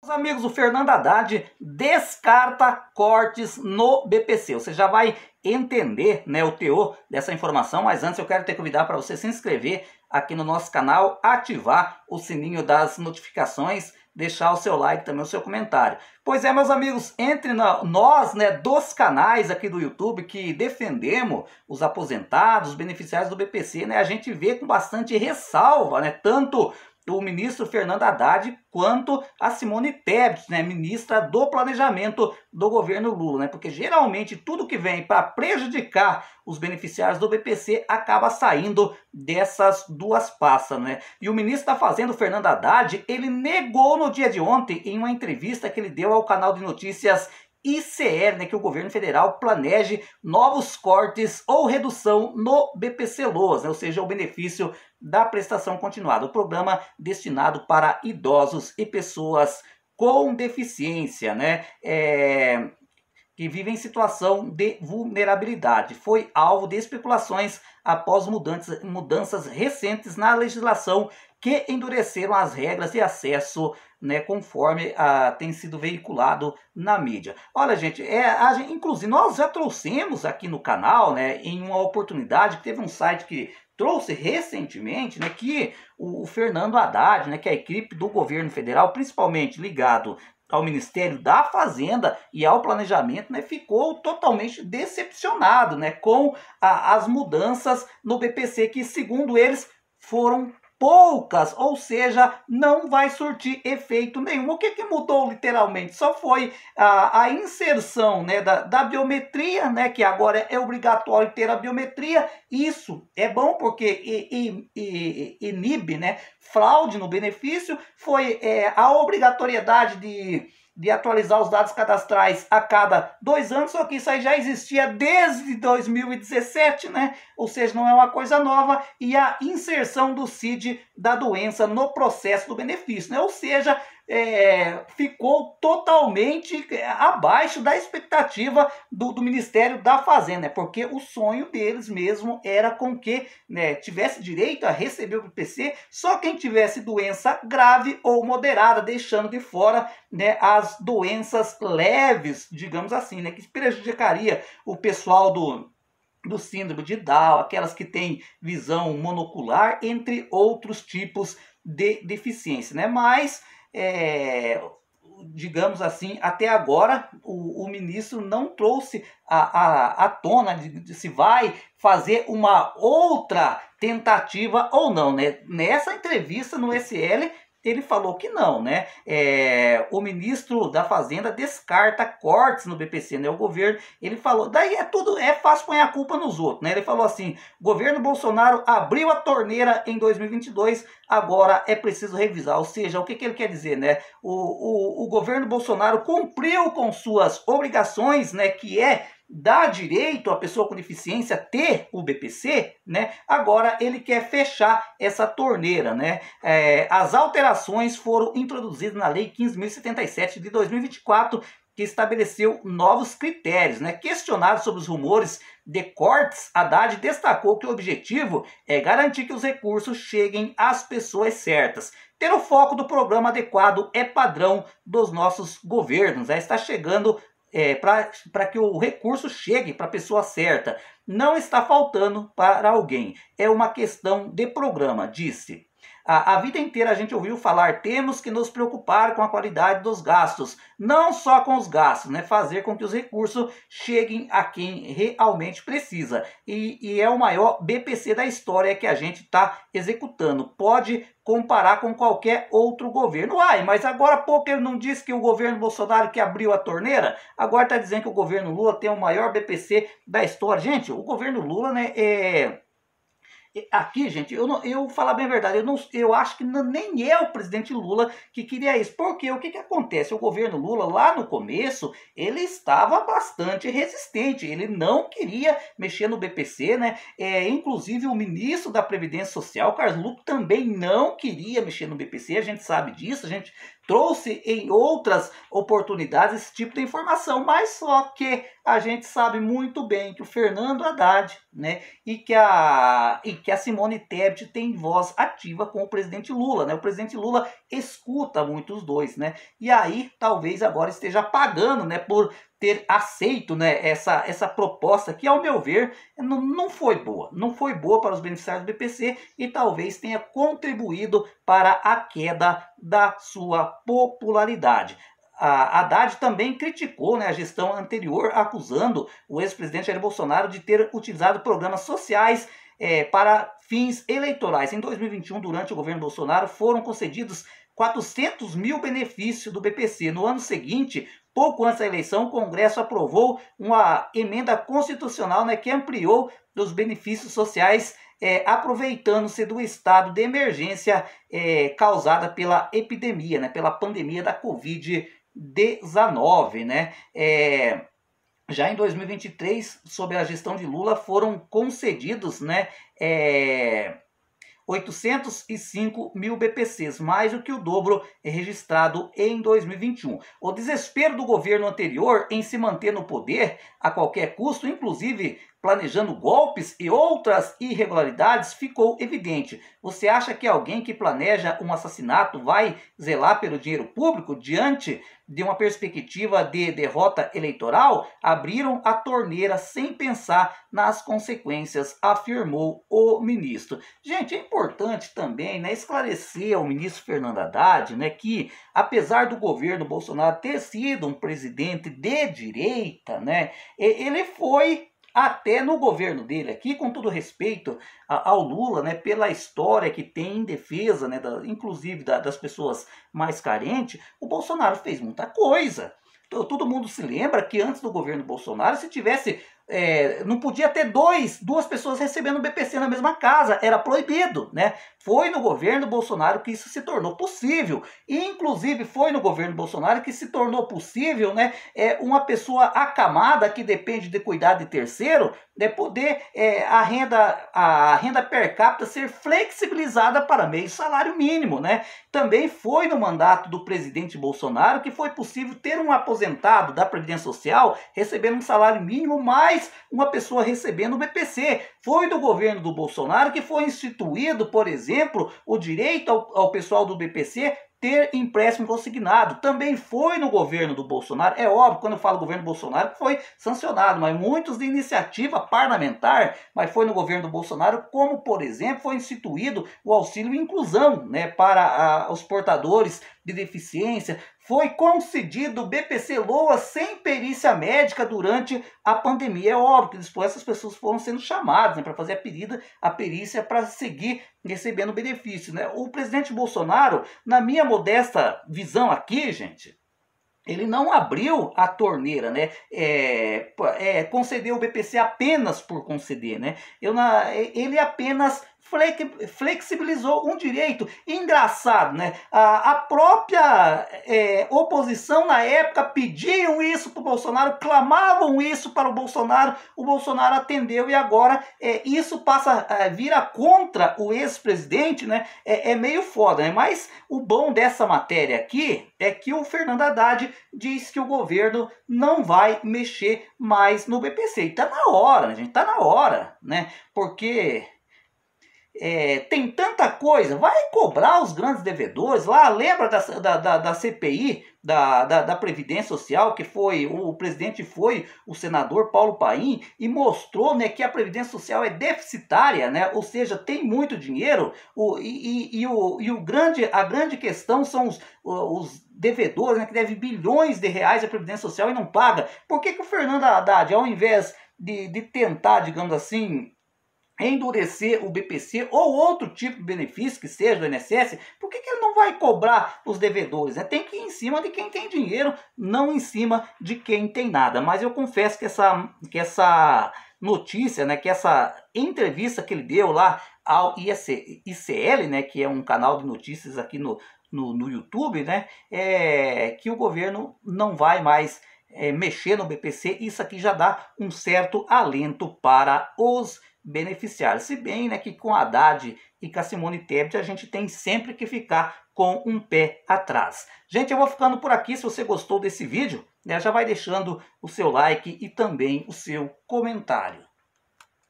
Meus amigos, o Fernando Haddad descarta cortes no BPC. Você já vai entender, né, o teor dessa informação, mas antes eu quero te convidar para você se inscrever aqui no nosso canal, ativar o sininho das notificações, deixar o seu like também, o seu comentário. Pois é, meus amigos, entre nós, né, dos canais aqui do YouTube que defendemos os aposentados, os beneficiários do BPC, né, a gente vê com bastante ressalva, né, tanto o ministro Fernando Haddad quanto a Simone Tebet, né, ministra do Planejamento do governo Lula, né, porque geralmente tudo que vem para prejudicar os beneficiários do BPC acaba saindo dessas duas pastas, né? E o ministro da Fazenda, Fernando Haddad, ele negou no dia de ontem, em uma entrevista que ele deu ao canal de notícias ICL, né, que o governo federal planeje novos cortes ou redução no BPC-Loas, né, ou seja, o benefício da prestação continuada, o programa destinado para idosos e pessoas com deficiência, né, que vivem em situação de vulnerabilidade. Foi alvo de especulações após mudanças recentes na legislação que endureceram as regras de acesso, né, conforme tem sido veiculado na mídia. Olha, gente, inclusive nós já trouxemos aqui no canal, né, em uma oportunidade que teve um site que trouxe recentemente, né, que o Fernando Haddad, né, que é a equipe do governo federal, principalmente ligado ao Ministério da Fazenda e ao Planejamento, né, ficou totalmente decepcionado, né, com as mudanças no BPC, que segundo eles foram poucas, ou seja, não vai surtir efeito nenhum. O que mudou literalmente? Só foi a inserção, né, da biometria, né, que agora é obrigatório ter a biometria. Isso é bom porque inibe, né, fraude no benefício. Foi a obrigatoriedade de atualizar os dados cadastrais a cada 2 anos, só que isso aí já existia desde 2017, né? Ou seja, não é uma coisa nova, e a inserção do CID da doença no processo do benefício, né? Ou seja, ficou totalmente abaixo da expectativa do Ministério da Fazenda, né? Porque o sonho deles mesmo era com que, né, tivesse direito a receber o BPC só quem tivesse doença grave ou moderada, deixando de fora, né, as doenças leves, digamos assim, né, que prejudicaria o pessoal do síndrome de Down, aquelas que têm visão monocular, entre outros tipos de deficiência, né? Mas digamos assim, até agora o ministro não trouxe à tona de se vai fazer uma outra tentativa ou não, né? Nessa entrevista no SL, ele falou que não, né? O ministro da Fazenda descarta cortes no BPC, né? O governo, ele falou, daí é fácil pôr a culpa nos outros, né? Ele falou assim, o governo Bolsonaro abriu a torneira em 2022, agora é preciso revisar. Ou seja, o que ele quer dizer, né? O governo Bolsonaro cumpriu com suas obrigações, né? Que dá direito à pessoa com deficiência ter o BPC, né? Agora ele quer fechar essa torneira, né? As alterações foram introduzidas na Lei 15.077 de 2024, que estabeleceu novos critérios, né? Questionado sobre os rumores de cortes, Haddad destacou que o objetivo é garantir que os recursos cheguem às pessoas certas. Ter o foco do programa adequado é padrão dos nossos governos, né? Está chegando para que o recurso chegue para a pessoa certa. Não está faltando para alguém. É uma questão de programa, disse. A vida inteira a gente ouviu falar, temos que nos preocupar com a qualidade dos gastos, não só com os gastos, né? Fazer com que os recursos cheguem a quem realmente precisa. E é o maior BPC da história que a gente está executando. Pode comparar com qualquer outro governo. Uai, mas agora há pouco ele não disse que o governo Bolsonaro que abriu a torneira? Agora está dizendo que o governo Lula tem o maior BPC da história. Gente, o governo Lula, né, aqui, gente, eu falar bem a verdade, eu acho que nem é o presidente Lula que queria isso. Porque o que acontece? O governo Lula, lá no começo, ele estava bastante resistente. Ele não queria mexer no BPC, né? Inclusive, o ministro da Previdência Social, Carlos Lucas, também não queria mexer no BPC. A gente sabe disso, a gente trouxe em outras oportunidades esse tipo de informação, mas só que a gente sabe muito bem que o Fernando Haddad, né, e que a Simone Tebet tem voz ativa com o presidente Lula, né? O presidente Lula escuta muito os dois, né? E aí talvez agora esteja pagando, né, por ter aceito, né, essa proposta que, ao meu ver, não foi boa. Não foi boa para os beneficiários do BPC e talvez tenha contribuído para a queda da sua popularidade. A Haddad também criticou, né, a gestão anterior, acusando o ex-presidente Jair Bolsonaro de ter utilizado programas sociais para fins eleitorais. Em 2021, durante o governo Bolsonaro, foram concedidos 400 mil benefícios do BPC. No ano seguinte, pouco antes da eleição, o Congresso aprovou uma emenda constitucional, né, que ampliou os benefícios sociais, aproveitando-se do estado de emergência causada pela epidemia, né, pela pandemia da Covid-19, né? Já em 2023, sob a gestão de Lula, foram concedidos, né, 805 mil BPCs, mais do que o dobro registrado em 2021. O desespero do governo anterior em se manter no poder a qualquer custo, inclusive planejando golpes e outras irregularidades, ficou evidente. Você acha que alguém que planeja um assassinato vai zelar pelo dinheiro público diante de uma perspectiva de derrota eleitoral? Abriram a torneira sem pensar nas consequências, afirmou o ministro. Gente, é importante também, né, esclarecer ao ministro Fernando Haddad, né, que apesar do governo Bolsonaro ter sido um presidente de direita, né, ele foi até no governo dele aqui, com todo respeito ao Lula, né, pela história que tem em defesa, né, inclusive das pessoas mais carentes, o Bolsonaro fez muita coisa. Todo mundo se lembra que antes do governo Bolsonaro, se tivesse não podia ter duas pessoas recebendo BPC na mesma casa, era proibido, né? Foi no governo Bolsonaro que isso se tornou possível, e inclusive foi no governo Bolsonaro que se tornou possível, né, uma pessoa acamada que depende de cuidado de terceiro, de poder a renda per capita ser flexibilizada para meio salário mínimo, né? Também foi no mandato do presidente Bolsonaro que foi possível ter um aposentado da Previdência Social recebendo um salário mínimo mais uma pessoa recebendo o BPC. Foi do governo do Bolsonaro que foi instituído, por exemplo, o direito ao pessoal do BPC ter empréstimo consignado. Também foi no governo do Bolsonaro, é óbvio, quando eu falo governo Bolsonaro, que foi sancionado, mas muitos de iniciativa parlamentar, mas foi no governo do Bolsonaro, como, por exemplo, foi instituído o auxílio inclusão, né, para os portadores de deficiência. Foi concedido o BPC LOAS sem perícia médica durante a pandemia. É óbvio que depois essas pessoas foram sendo chamadas, né, para fazer a perícia para seguir recebendo benefícios, né? O presidente Bolsonaro, na minha modesta visão aqui, gente, ele não abriu a torneira, né? Concedeu o BPC apenas por conceder, né? Ele apenas flexibilizou um direito. Engraçado, né? A própria oposição na época pediam isso para o Bolsonaro, clamavam isso para o Bolsonaro atendeu, e agora isso passa a vira contra o ex-presidente, né? É meio foda, né? Mas o bom dessa matéria aqui é que o Fernando Haddad diz que o governo não vai mexer mais no BPC. E tá na hora, né, gente? Tá na hora, né? Porque tem tanta coisa, vai cobrar os grandes devedores lá. Lembra da CPI da Previdência Social, que o presidente foi o senador Paulo Paim e mostrou, né, que a Previdência Social é deficitária, né, ou seja, tem muito dinheiro, a grande questão são os devedores, né, que devem bilhões de reais à Previdência Social e não paga. Por que o Fernando Haddad, ao invés de tentar, digamos assim, endurecer o BPC ou outro tipo de benefício que seja do INSS, por que ele não vai cobrar os devedores, né? Tem que ir em cima de quem tem dinheiro, não em cima de quem tem nada. Mas eu confesso que essa notícia, né, que essa entrevista que ele deu lá ao ICL, né, que é um canal de notícias aqui no YouTube, né, que o governo não vai mais mexer no BPC, isso aqui já dá um certo alento para os beneficiários. Se bem, né, que com Haddad e com a Simone Tebet a gente tem sempre que ficar com um pé atrás. Gente, eu vou ficando por aqui. Se você gostou desse vídeo, né, já vai deixando o seu like e também o seu comentário.